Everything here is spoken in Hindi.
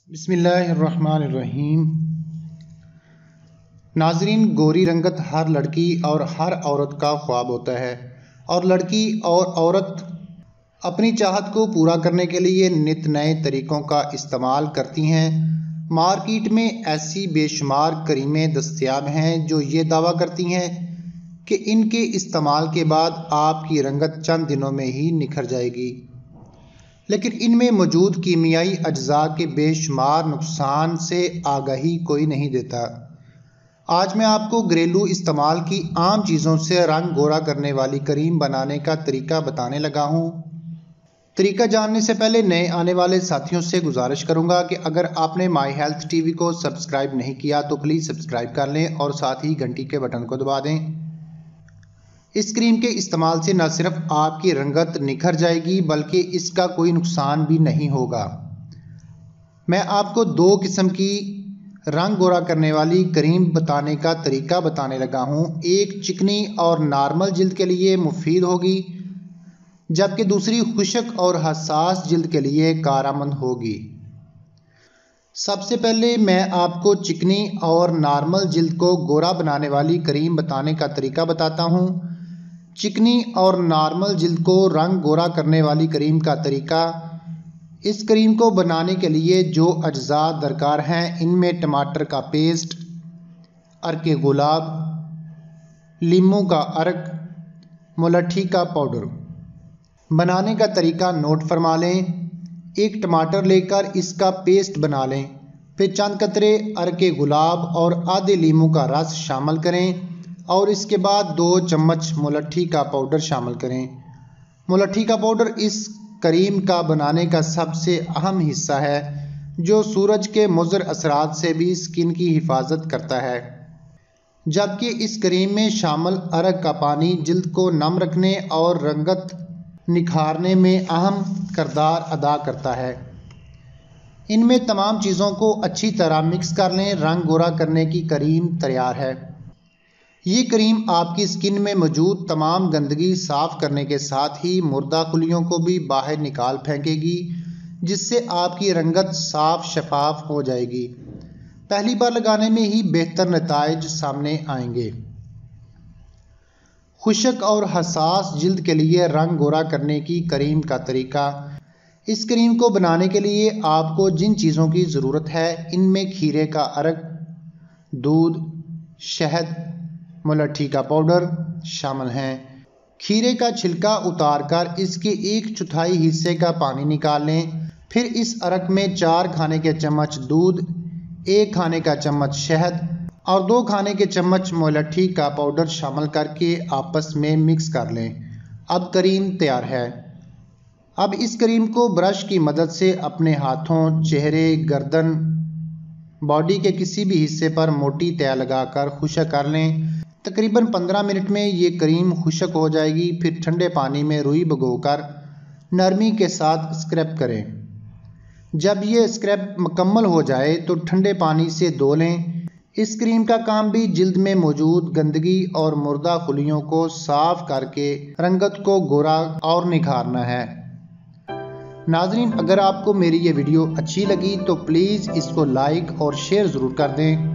बिस्मिल्लाहिर्रहमानिर्रहीम। नाजरीन, गोरी रंगत हर लड़की और हर औरत का ख्वाब होता है और लड़की और औरत अपनी चाहत को पूरा करने के लिए नित नए तरीक़ों का इस्तेमाल करती हैं। मार्केट में ऐसी बेशुमार क्रीमें दस्तयाब हैं जो ये दावा करती हैं कि इनके इस्तेमाल के बाद आपकी रंगत चंद दिनों में ही निखर जाएगी, लेकिन इनमें मौजूद कीमियाई अज्जा के बेशुमार नुकसान से आगाही कोई नहीं देता। आज मैं आपको घरेलू इस्तेमाल की आम चीज़ों से रंग गोरा करने वाली क्रीम बनाने का तरीका बताने लगा हूँ। तरीका जानने से पहले नए आने वाले साथियों से गुजारिश करूँगा कि अगर आपने माई हेल्थ टीवी को सब्सक्राइब नहीं किया तो प्लीज़ सब्सक्राइब कर लें और साथ ही घंटी के बटन को दबा दें। इस क्रीम के इस्तेमाल से न सिर्फ आपकी रंगत निखर जाएगी बल्कि इसका कोई नुकसान भी नहीं होगा। मैं आपको दो किस्म की रंग गोरा करने वाली क्रीम बताने का तरीका बताने लगा हूँ। एक चिकनी और नॉर्मल जिल्द के लिए मुफीद होगी, जबकि दूसरी खुश्क और हसास जिल्द के लिए कारआमद होगी। सबसे पहले मैं आपको चिकनी और नॉर्मल जिल्द को गोरा बनाने वाली क्रीम बताने का तरीका बताता हूँ। चिकनी और नॉर्मल जिल्द को रंग गोरा करने वाली क्रीम का तरीका। इस क्रीम को बनाने के लिए जो अज्जा दरकार हैं, इनमें टमाटर का पेस्ट, अर्क गुलाब, लीमू का अर्क, मुलट्ठी का पाउडर। बनाने का तरीका नोट फरमा लें। एक टमाटर लेकर इसका पेस्ट बना लें, फिर चंद कतरे अर्क गुलाब और आधे लीमू का रस शामिल करें और इसके बाद 2 चम्मच मुलट्ठी का पाउडर शामिल करें। मुलट्ठी का पाउडर इस क्रीम का बनाने का सबसे अहम हिस्सा है, जो सूरज के मुज़र असरात से भी स्किन की हिफाजत करता है, जबकि इस क्रीम में शामिल अर्क का पानी जिल्द को नम रखने और रंगत निखारने में अहम किरदार अदा करता है। इनमें तमाम चीज़ों को अच्छी तरह मिक्स कर लें। रंग गोरा करने की क्रीम तैयार है। ये क्रीम आपकी स्किन में मौजूद तमाम गंदगी साफ़ करने के साथ ही मुर्दा खुलियों को भी बाहर निकाल फेंकेगी, जिससे आपकी रंगत साफ शफाफ हो जाएगी। पहली बार लगाने में ही बेहतर नताइज सामने आएंगे। खुश्क और हसास जिल्द के लिए रंग गोरा करने की क्रीम का तरीका। इस क्रीम को बनाने के लिए आपको जिन चीज़ों की ज़रूरत है, इनमें खीरे का अर्क, दूध, शहद, मुलट्ठी का पाउडर शामिल हैं। खीरे का छिलका उतारकर इसके 1/4 हिस्से का पानी निकाल लें। फिर इस अर्क में 4 खाने के चम्मच दूध, 1 खाने का चम्मच शहद और 2 खाने के चम्मच मुलट्ठी का पाउडर शामिल करके आपस में मिक्स कर लें। अब क्रीम तैयार है। अब इस क्रीम को ब्रश की मदद से अपने हाथों, चेहरे, गर्दन, बॉडी के किसी भी हिस्से पर मोटी तह लगाकर खुश्क कर लें। तकरीबन 15 मिनट में ये क्रीम खुश्क हो जाएगी। फिर ठंडे पानी में रुई भिगोकर नरमी के साथ स्क्रब करें। जब ये स्क्रब मुकम्मल हो जाए तो ठंडे पानी से धो लें। इस क्रीम का काम भी जिल्द में मौजूद गंदगी और मुर्दा खुलियों को साफ करके रंगत को गोरा और निखारना है। नाजरीन, अगर आपको मेरी ये वीडियो अच्छी लगी तो प्लीज़ इसको लाइक और शेयर ज़रूर कर दें।